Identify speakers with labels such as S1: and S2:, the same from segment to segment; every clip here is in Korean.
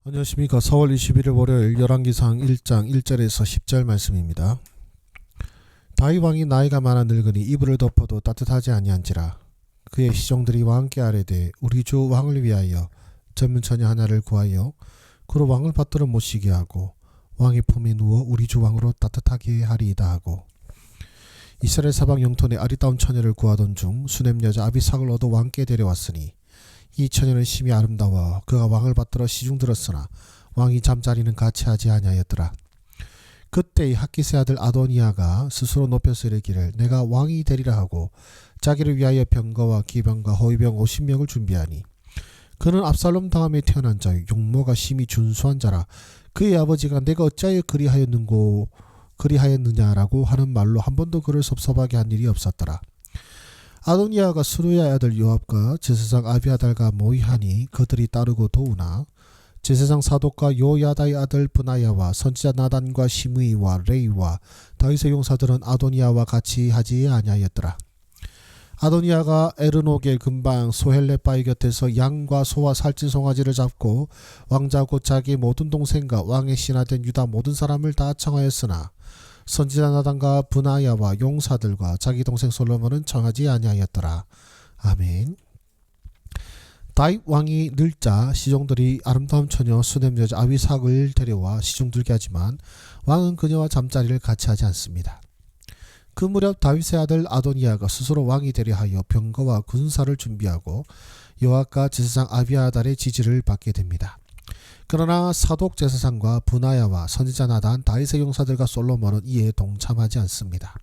S1: 안녕하십니까. 4월 21일 월요일 열왕기상 1장 1절에서 10절 말씀입니다. 다윗 왕이 나이가 많아 늙으니 이불을 덮어도 따뜻하지 아니한지라. 그의 시종들이 왕께 아뢰되 우리 주 왕을 위하여 젊은 처녀 하나를 구하여 그로 왕을 받들어 모시게 하고 왕의 품에 누워 우리 주 왕으로 따뜻하게 하리이다 하고, 이스라엘 사방 영토내 아리따운 처녀를 구하던 중 수넴 여자 아비삭을 얻어 왕께 데려왔으니 이 처녀는 심히 아름다워 그가 왕을 받들어 시중 들었으나 왕이 잠자리는 같이 하지 아니하였더라. 그때 이 핫기스의 아들 아도니아가 스스로 높여서 이르기를 내가 왕이 되리라 하고 자기를 위하여 병거와 기병과 호위병 50명을 준비하니, 그는 압살롬 다음에 태어난 자요 용모가 심히 준수한 자라. 그의 아버지가 내가 어찌하여 그리하였느냐라고 하는 말로 한 번도 그를 섭섭하게 한 일이 없었더라. 아도니아가 스루야의 아들 요압과 제사장 아비아달과 모이하니 그들이 따르고 도우나, 제사장 사독과 요야다의 아들 브나야와 선지자 나단과 시므이와 레이와 다윗의 용사들은 아도니아와 같이 하지 아니하였더라. 아도니아가 에르노겔 근방 소헬레바위 곁에서 양과 소와 살찐 송아지를 잡고 왕자 곧 자기 모든 동생과 왕의 신하된 유다 모든 사람을 다 청하였으나 선지자 나단과 브나야와 용사들과 자기 동생 솔로몬은 청하지 아니하였더라. 아멘. 다윗 왕이 늙자 시종들이 아름다운 처녀 수넴 여자 아비삭을 데려와 시중 들게 하지만 왕은 그녀와 잠자리를 같이 하지 않습니다. 그 무렵 다윗의 아들 아도니아가 스스로 왕이 되려 하여 병거와 군사를 준비하고 요압과 제사장 아비아달의 지지를 받게 됩니다. 그러나 사독 제사장과 브나야와 선지자 나단, 다윗의 용사들과 솔로몬은 이에 동참하지 않습니다.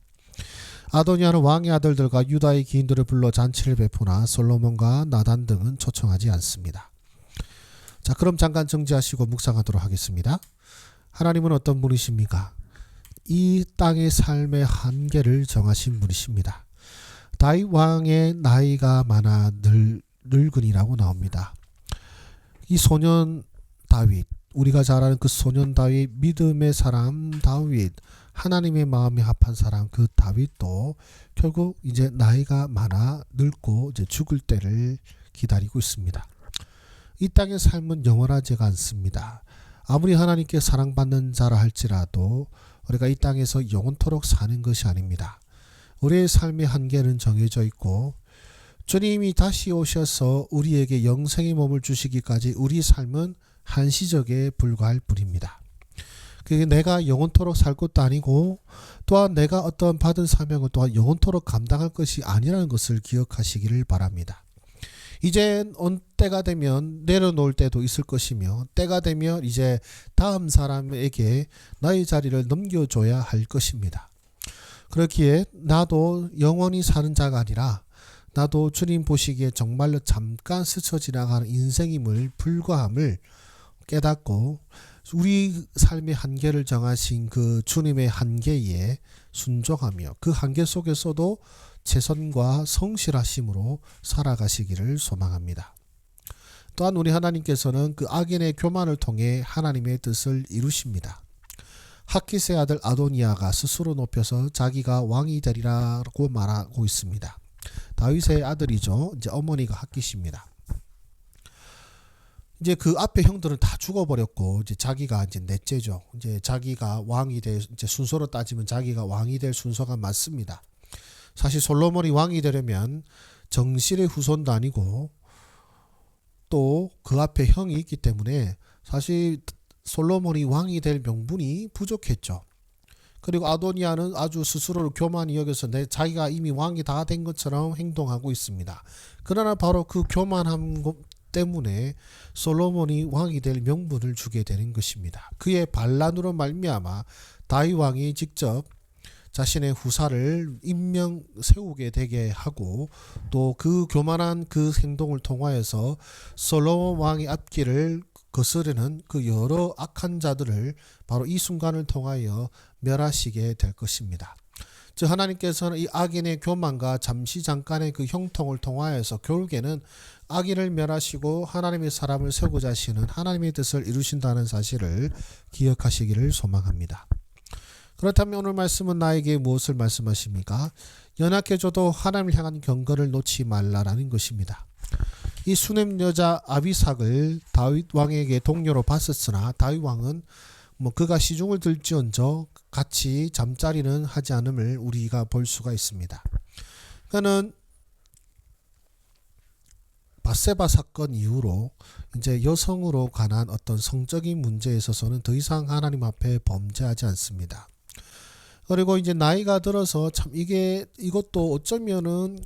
S1: 아도니아는 왕의 아들들과 유다의 기인들을 불러 잔치를 베푸나 솔로몬과 나단 등은 초청하지 않습니다. 자, 그럼 잠깐 정지하시고 묵상하도록 하겠습니다. 하나님은 어떤 분이십니까? 이 땅의 삶의 한계를 정하신 분이십니다. 다윗 왕의 나이가 많아 늙은이라고 나옵니다. 이 소년 다윗, 우리가 잘 아는 그 소년 다윗, 믿음의 사람 다윗, 하나님의 마음에 합한 사람 그 다윗도 결국 이제 나이가 많아 늙고 이제 죽을 때를 기다리고 있습니다. 이 땅의 삶은 영원하지가 않습니다. 아무리 하나님께 사랑받는 자라 할지라도 우리가 이 땅에서 영원토록 사는 것이 아닙니다. 우리의 삶의 한계는 정해져 있고 주님이 다시 오셔서 우리에게 영생의 몸을 주시기까지 우리 삶은 한시적에 불과할 뿐입니다. 그게 내가 영원토록 살 것도 아니고 또한 내가 어떤 받은 사명을 또한 영원토록 감당할 것이 아니라는 것을 기억하시기를 바랍니다. 이제 온 때가 되면 내려놓을 때도 있을 것이며 때가 되면 이제 다음 사람에게 나의 자리를 넘겨줘야 할 것입니다. 그렇기에 나도 영원히 사는 자가 아니라 나도 주님 보시기에 정말로 잠깐 스쳐 지나가는 인생임을 불과함을 깨닫고 우리 삶의 한계를 정하신 그 주님의 한계에 순종하며 그 한계 속에서도 최선과 성실하심으로 살아가시기를 소망합니다. 또한 우리 하나님께서는 그 악인의 교만을 통해 하나님의 뜻을 이루십니다. 핫기스의 아들 아도니아가 스스로 높여서 자기가 왕이 되리라고 말하고 있습니다. 다윗의 아들이죠. 이제 어머니가 핫기스입니다. 이제 그 앞에 형들은 다 죽어버렸고 이제 자기가 이제 넷째죠. 이제 자기가 왕이 될, 이제 순서로 따지면 자기가 왕이 될 순서가 맞습니다. 사실 솔로몬이 왕이 되려면 정실의 후손도 아니고 또 그 앞에 형이 있기 때문에 사실 솔로몬이 왕이 될 명분이 부족했죠. 그리고 아도니아는 아주 스스로를 교만히 여겨서 자기가 이미 왕이 다 된 것처럼 행동하고 있습니다. 그러나 바로 그 교만함 때문에 솔로몬이 왕이 될 명분을 주게 되는 것입니다. 그의 반란으로 말미암아 다윗 왕이 직접 자신의 후사를 임명 세우게 되게 하고 또 그 교만한 그 행동을 통하여서 솔로몬 왕의 앞길을 거스르는 그 여러 악한 자들을 바로 이 순간을 통하여 멸하시게 될 것입니다. 즉 하나님께서는 이 악인의 교만과 잠시 잠깐의 그 형통을 통하여서 결국에는 악인을 멸하시고 하나님의 사람을 세우고자 하시는 하나님의 뜻을 이루신다는 사실을 기억하시기를 소망합니다. 그렇다면 오늘 말씀은 나에게 무엇을 말씀하십니까? 연약해져도 하나님을 향한 경건을 놓지 말라라는 것입니다. 이 수넴 여자 아비삭을 다윗 왕에게 동료로 봤었으나 다윗 왕은 그가 시중을 들지언정 같이 잠자리는 하지 않음을 우리가 볼 수가 있습니다. 그는 밧세바 사건 이후로 이제 여성으로 관한 어떤 성적인 문제에 있어서는 더 이상 하나님 앞에 범죄하지 않습니다. 그리고 이제 나이가 들어서 참 이것도 어쩌면은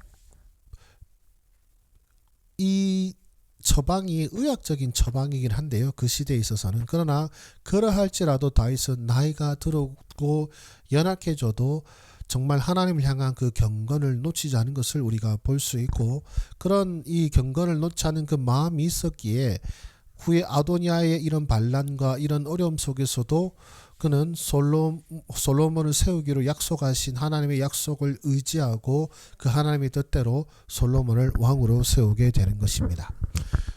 S1: 이 처방이 의학적인 처방이긴 한데요. 그 시대에 있어서는. 그러나 그러할지라도 다윗은 나이가 들었고 연약해져도 정말 하나님을 향한 그 경건을 놓치지 않은 것을 우리가 볼 수 있고, 그런 이 경건을 놓지 않은 그 마음이 있었기에 후에 아도니아의 이런 반란과 이런 어려움 속에서도 그는 솔로몬을 세우기로 약속하신 하나님의 약속을 의지하고 그 하나님의 뜻대로 솔로몬을 왕으로 세우게 되는 것입니다.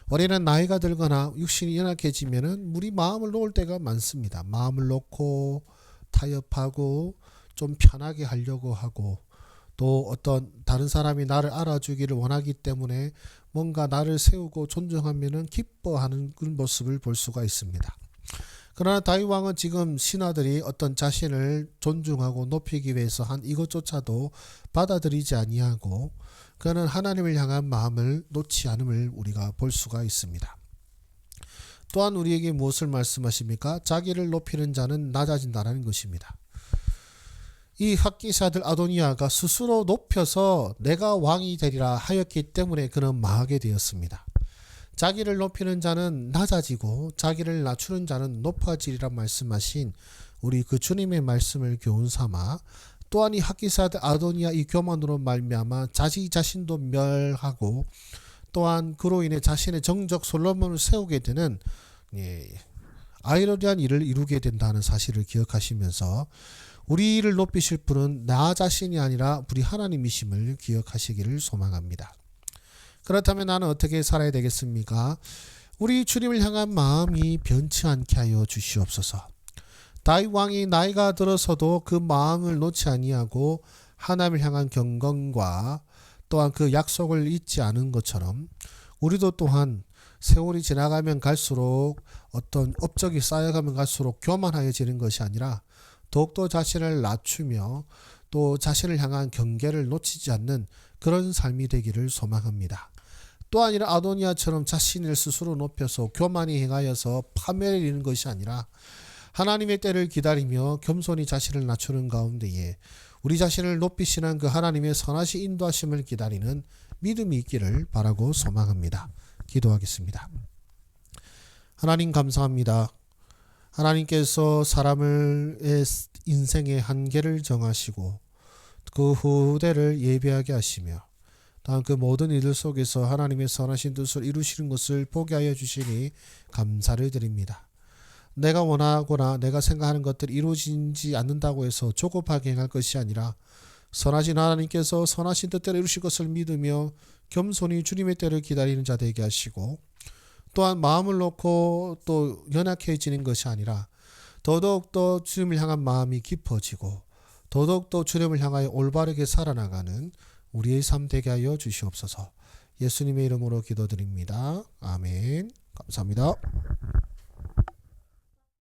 S1: 우리는 나이가 들거나 육신이 연약해지면은 우리 마음을 놓을 때가 많습니다. 마음을 놓고 타협하고 좀 편하게 하려고 하고, 또 어떤 다른 사람이 나를 알아주기를 원하기 때문에 뭔가 나를 세우고 존중하면은 기뻐하는 그런 모습을 볼 수가 있습니다. 그러나 다윗 왕은 지금 신하들이 어떤 자신을 존중하고 높이기 위해서 한 이것조차도 받아들이지 아니하고 그는 하나님을 향한 마음을 놓지 않음을 우리가 볼 수가 있습니다. 또한 우리에게 무엇을 말씀하십니까? 자기를 높이는 자는 낮아진다는 것입니다. 이 핫기스 아들 아도니아가 스스로 높여서 내가 왕이 되리라 하였기 때문에 그는 망하게 되었습니다. 자기를 높이는 자는 낮아지고 자기를 낮추는 자는 높아지리라 말씀하신 우리 그 주님의 말씀을 교훈 삼아, 또한 이 핫기스 아들 아도니아 이 교만으로 말미암아 자기 자신도 멸하고 또한 그로 인해 자신의 정적 솔로몬을 세우게 되는 아이러니한 일을 이루게 된다는 사실을 기억하시면서 우리를 높이실 분은 나 자신이 아니라 우리 하나님이심을 기억하시기를 소망합니다. 그렇다면 나는 어떻게 살아야 되겠습니까? 우리 주님을 향한 마음이 변치 않게 하여 주시옵소서. 다윗 왕이 나이가 들어서도 그 마음을 놓지 아니하고 하나님을 향한 경건과 또한 그 약속을 잊지 않은 것처럼 우리도 또한 세월이 지나가면 갈수록 어떤 업적이 쌓여가면 갈수록 교만하여지는 것이 아니라 더욱더 자신을 낮추며 또 자신을 향한 경계를 놓치지 않는 그런 삶이 되기를 소망합니다. 또 아니라 아도니아처럼 자신을 스스로 높여서 교만히 행하여서 파멸을 이루는 것이 아니라 하나님의 때를 기다리며 겸손히 자신을 낮추는 가운데에 우리 자신을 높이시는 그 하나님의 선하신 인도하심을 기다리는 믿음이 있기를 바라고 소망합니다. 기도하겠습니다. 하나님 감사합니다. 하나님께서 사람의 인생의 한계를 정하시고 그 후대를 예비하게 하시며 다음 그 모든 일들 속에서 하나님의 선하신 뜻을 이루시는 것을 보게 하여 주시니 감사를 드립니다. 내가 원하거나 내가 생각하는 것들이 이루어지지 않는다고 해서 조급하게 행할 것이 아니라 선하신 하나님께서 선하신 뜻대로 이루실 것을 믿으며 겸손히 주님의 때를 기다리는 자 되게 하시고, 또한 마음을 놓고 또 연약해지는 것이 아니라 더더욱더 주님을 향한 마음이 깊어지고 더더욱더 주님을 향하여 올바르게 살아나가는 우리의 삶 되게 하여 주시옵소서. 예수님의 이름으로 기도드립니다. 아멘. 감사합니다.